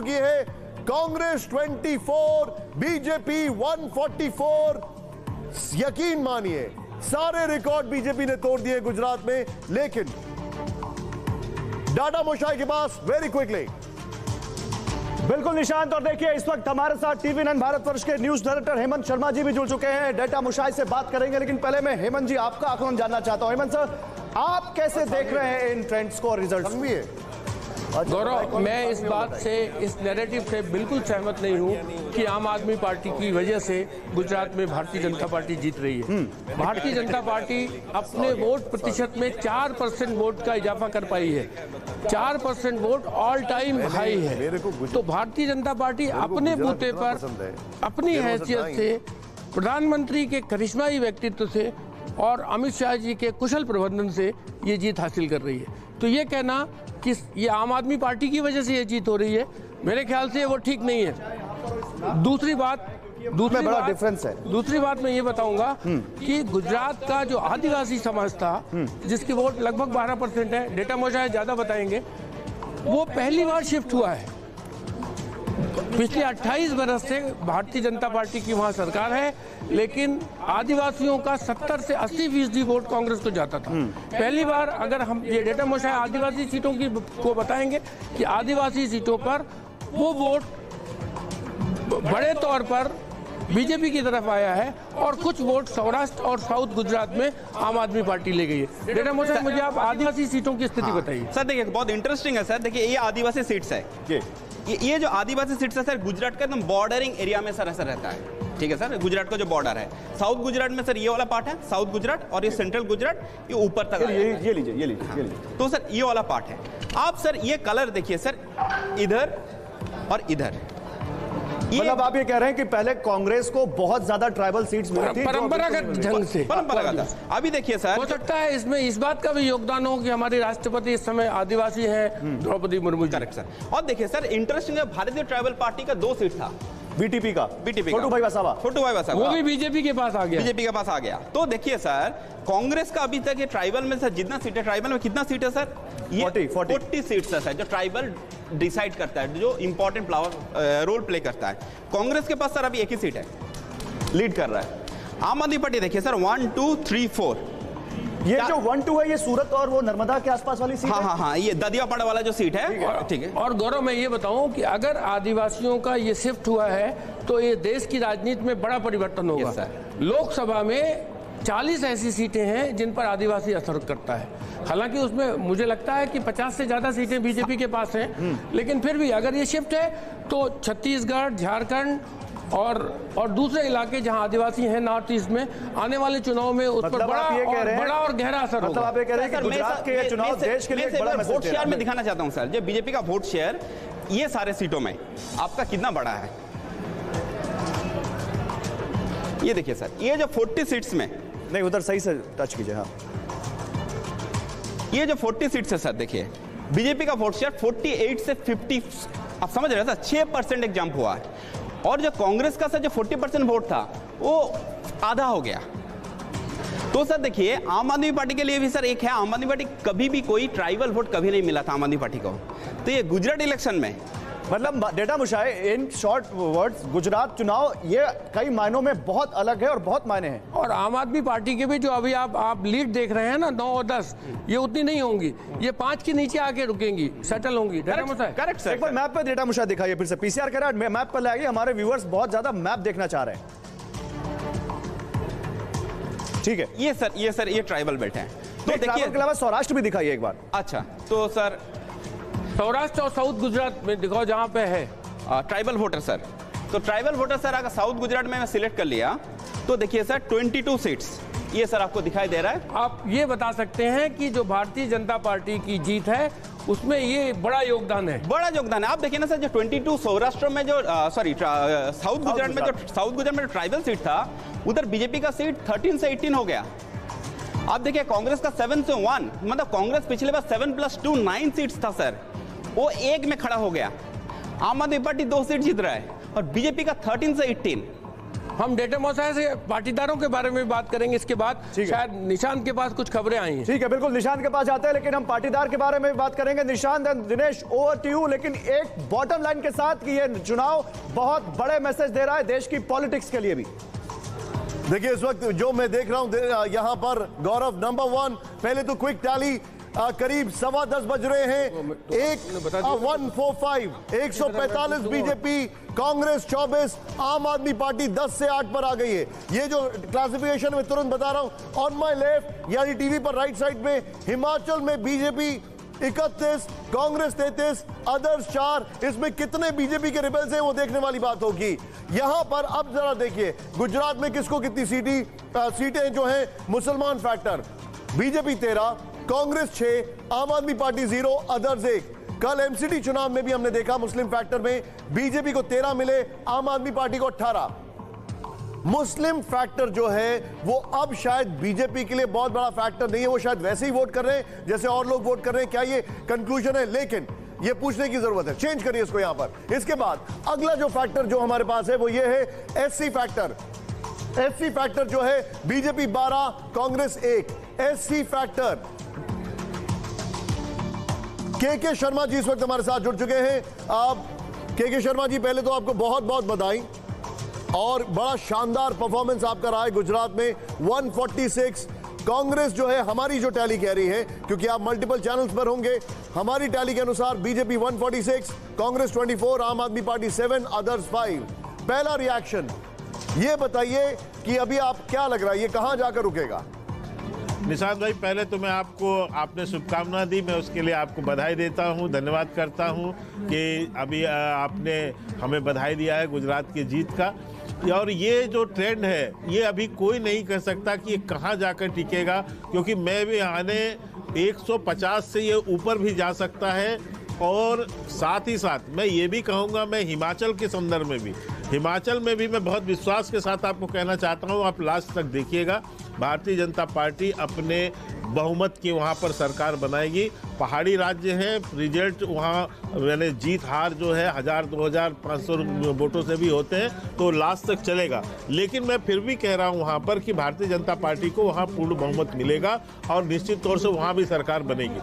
चुकी है। कांग्रेस 24, बीजेपी 144। यकीन मानिए सारे रिकॉर्ड बीजेपी ने तोड़ दिए गुजरात में। लेकिन डाटा मोशाई के पास वेरी क्विकली। बिल्कुल निशांत, और देखिए इस वक्त हमारे साथ टीवी 9 भारतवर्ष के न्यूज डायरेक्टर हेमंत शर्मा जी भी जुड़ चुके हैं। डेटा मुशाई से बात करेंगे, लेकिन पहले मैं हेमंत जी आपका आकलन जानना चाहता हूं। हेमंत सर, आप कैसे देख रहे हैं इन ट्रेंड्स को और रिजल्ट्स भी है? गौरव, मैं इस बात से, इस नैरेटिव से बिल्कुल सहमत नहीं हूं कि आम आदमी पार्टी की वजह से गुजरात में भारतीय जनता पार्टी जीत रही है। भारतीय जनता पार्टी अपने वोट प्रतिशत में 4% वोट का इजाफा कर पाई है। 4% वोट ऑल टाइम हाई है। तो भारतीय जनता पार्टी अपने बूते पर अपनी हैसियत से, प्रधानमंत्री के करिश्माई व्यक्तित्व से और अमित शाह जी के कुशल प्रबंधन से ये जीत हासिल कर रही है। तो ये कहना कि ये आम आदमी पार्टी की वजह से ये जीत हो रही है, मेरे ख्याल से वो ठीक नहीं है। दूसरी बात मैं ये बताऊंगा कि गुजरात का जो आदिवासी समाज था, जिसकी वोट लगभग 12% है, डेटा मोशाई ज्यादा बताएंगे, वो पहली बार शिफ्ट हुआ है। पिछले 28 बरस से भारतीय जनता पार्टी की वहां सरकार है, लेकिन आदिवासियों का 70 से 80% वोट कांग्रेस को जाता था। पहली बार अगर हम ये डेटा मोशाई आदिवासी सीटों की को बताएंगे कि आदिवासी सीटों पर वो वोट बड़े तौर पर बीजेपी की तरफ आया है और कुछ वोट सौराष्ट्र और साउथ गुजरात में आम आदमी पार्टी ले गई है। डेटा मोशाई, मुझे आप आदिवासी सीटों की स्थिति बताइए। सर देखिए, बहुत इंटरेस्टिंग है सर। देखिए ये आदिवासी सीट्स है, ये जो आदिवासी सीट्स है सर, गुजरात का एकदम बॉर्डरिंग एरिया में सर ऐसा रहता है। ठीक है सर, गुजरात का जो बॉर्डर है साउथ गुजरात में सर, ये वाला पार्ट है साउथ गुजरात, और ये सेंट्रल गुजरात ये ऊपर तक ये लीजिए। तो सर ये वाला पार्ट है। आप सर ये कलर देखिए सर, इधर और इधर। मतलब आप ये कह रहे हैं कि पहले कांग्रेस को बहुत ज्यादा ट्राइबल सीट्स मिली थी, परंपरागत ढंग से। परंपरागत। अभी देखिए सर, हो सकता है इसमें इस बात का भी योगदान हो कि हमारी राष्ट्रपति इस समय आदिवासी हैं, द्रौपदी मुर्मू। Correct sir. और देखिए सर, इंटरेस्टिंग है, भारतीय ट्राइबल पार्टी का 2 सीट था, बीटीपी का छोटू भाई वसावा, वो भी बीजेपी के पास आ गया। तो देखिए सर, कांग्रेस का अभी तक ये ट्राइबल में सर जितना सीट है, ट्राइबल में कितना सीट है सर? 40 सीट्स है सर, जो ट्राइबल डिसाइड करता है, जो इंपॉर्टेंट रोल प्ले करता है। कांग्रेस के पास सर अभी एक ही सीट है, लीड कर रहा है। आम आदमी पार्टी देखिए सर 1 2 3 4, ये जो 1 2 है ये सूरत और वो नर्मदा के आसपास वाली सीट है। हाँ, ये ददियापाड़ा वाला जो सीट है। ठीक है। और गौरव, मैं ये बताऊं कि अगर आदिवासियों का ये शिफ्ट हुआ है तो ये देश की राजनीति में बड़ा परिवर्तन होगा। लोकसभा में 40 ऐसी सीटें हैं जिन पर आदिवासी असर करता है। हालांकि उसमें मुझे लगता है कि 50 से ज्यादा सीटें बीजेपी के पास हैं, लेकिन फिर भी अगर ये शिफ्ट है तो छत्तीसगढ़, झारखंड और दूसरे इलाके जहां आदिवासी हैं नॉर्थ ईस्ट में, आने वाले चुनाव में उस पर बड़ा और गहरा असर होगा। मतलब आप ये कह रहे हैं कि गुजरात के चुनाव देश के लिए एक बड़ा मैसेज वोट शेयर में दिखाना चाहता हूं सर, जो बीजेपी का वोट शेयर ये सारे सीटों में आपका कितना बड़ा है। ये देखिए सर, ये जो 40 सीट्स में, नहीं उधर सही से टच कीजिए। हाँ, ये जो 40 सीट्स है सर, देखिए बीजेपी का वोट शेयर 48 से 50, आप समझ रहे हैं सर, 6% एक जंप हुआ है। और जो कांग्रेस का सर जो 40% वोट था वो आधा हो गया। तो सर देखिए, आम आदमी पार्टी के लिए भी सर एक है, आम आदमी पार्टी कभी भी कोई ट्राइबल वोट कभी नहीं मिला था आम आदमी पार्टी को। तो ये गुजरात इलेक्शन में, मतलब डेटा मुशाई, इन शॉर्ट वर्ड्स, गुजरात चुनाव ये कई मायनों में बहुत अलग है और बहुत मायने हैं। और आम आदमी पार्टी के भी जो अभी आप लीड देख रहे हैं ना, 9 और 10, ये उतनी नहीं होंगी, ये 5 के नीचे आके रुकेंगी, सेटल होंगी। Correct sir. एक बार मैप पे डेटा मुशाई दिखाइए फिर से, पीसीआर कह रहा है मैप पर लाइए, हमारे व्यूअर्स बहुत ज्यादा मैप देखना चाह रहे हैं। ठीक है, ये सर ये ट्राइबल बेल्ट है। तो देखिए, के अलावा सौराष्ट्र भी दिखाइए एक बार। अच्छा, तो सर सौराष्ट्र और साउथ गुजरात में दिखाओ जहां पे है ट्राइबल वोटर सर। तो ट्राइबल वोटर सर अगर साउथ गुजरात में मैं सिलेक्ट कर लिया तो देखिए सर 22 सीट्स ये सर आपको दिखाई दे रहा है। आप ये बता सकते हैं कि जो भारतीय जनता पार्टी की जीत है उसमें ये बड़ा योगदान है। आप देखिए ना सर, जो 22 सौराष्ट्र में जो साउथ गुजरात में जो ट्राइबल सीट था, उधर बीजेपी का सीट 13 से 18 हो गया। आप देखिए कांग्रेस का 7 से 1, मतलब कांग्रेस पिछले बार 7 + 2 9 सीट्स था सर, वो 1 में खड़ा हो गया। आम आदमी पार्टी 2 सीट जीत रहा है और बीजेपी का 13 से 18। हम डेटा मोसाया से पाटीदारों के बारे में बात करेंगे इसके बाद। शायद निशांत के पास कुछ खबरें आई हैं। ठीक है, बिल्कुल निशांत के पास जाते हैं, लेकिन हम पाटीदार के बारे में भी बात करेंगे। Nishant and Dinesh, over to you. लेकिन एक बॉटम लाइन के साथ कि ये चुनाव बहुत बड़े मैसेज दे रहा है देश की पॉलिटिक्स के लिए भी। देखिए इस वक्त जो मैं देख रहा हूं यहां पर गौरव, नंबर 1 पहले तो क्विक टैली करीब 10:15 बज रहे हैं। 145 बीजेपी, कांग्रेस 24, आम आदमी पार्टी 10 से 8 पर आ गई है। ये जो क्लासिफिकेशन में तुरंत बता रहा हूं, ऑन माय लेफ्ट यानी टीवी पर राइट साइड में हिमाचल में बीजेपी 31, कांग्रेस 33, अदर्स 4। इसमें कितने बीजेपी के रिबल्स हैं वो देखने वाली बात होगी। यहां पर अब जरा देखिए गुजरात में किसको कितनी सीटें जो हैं मुसलमान फैक्टर, बीजेपी 13, कांग्रेस 6, आम आदमी पार्टी 0, अदर्स 1। कल एमसीडी चुनाव में भी हमने देखा मुस्लिम फैक्टर में बीजेपी को 13 मिले, आम आदमी पार्टी को 18। मुस्लिम फैक्टर जो है वो अब शायद बीजेपी के लिए बहुत बड़ा फैक्टर नहीं है, वो शायद वैसे ही वोट कर रहे हैं जैसे और लोग वोट कर रहे हैं। क्या ये कंक्लूजन है? लेकिन ये पूछने की जरूरत है, चेंज करिए इसको यहां पर। इसके बाद अगला जो फैक्टर जो हमारे पास है वो ये है एससी फैक्टर। एससी फैक्टर जो है बीजेपी 12, कांग्रेस 1। एससी फैक्टर के शर्मा जी इस वक्त हमारे साथ जुड़ चुके हैं। आप के शर्मा जी, पहले तो आपको बहुत बहुत बधाई और बड़ा शानदार परफॉर्मेंस आपका रहा है गुजरात में। 146 कांग्रेस जो है, हमारी जो टैली कह रही है, क्योंकि आप मल्टीपल चैनल्स पर होंगे, हमारी टैली के अनुसार बीजेपी 146, कांग्रेस 24, आम आदमी पार्टी 7, अदर्स 5। पहला रिएक्शन ये बताइए कि अभी आप क्या लग रहा है ये कहां जाकर रुकेगा? निशांत भाई, पहले तो मैं आपने शुभकामना दी, मैं उसके लिए आपको बधाई देता हूं, धन्यवाद करता हूं कि अभी आपने हमें बधाई दिया है गुजरात की जीत का। और ये जो ट्रेंड है ये अभी कोई नहीं कह सकता कि ये कहां जाकर टिकेगा, क्योंकि मैं भी आने 150 से ये ऊपर भी जा सकता है। और साथ ही साथ मैं ये भी कहूँगा, मैं हिमाचल के संदर्भ में भी मैं बहुत विश्वास के साथ आपको कहना चाहता हूँ, आप लास्ट तक देखिएगा, भारतीय जनता पार्टी अपने बहुमत की वहाँ पर सरकार बनाएगी। पहाड़ी राज्य है, रिजल्ट वहाँ यानी जीत हार जो है 1000, 2000, 500 वोटों से भी होते हैं, तो लास्ट तक चलेगा। लेकिन मैं फिर भी कह रहा हूँ वहाँ पर कि भारतीय जनता पार्टी को वहाँ पूर्ण बहुमत मिलेगा और निश्चित तौर से वहाँ भी सरकार बनेगी।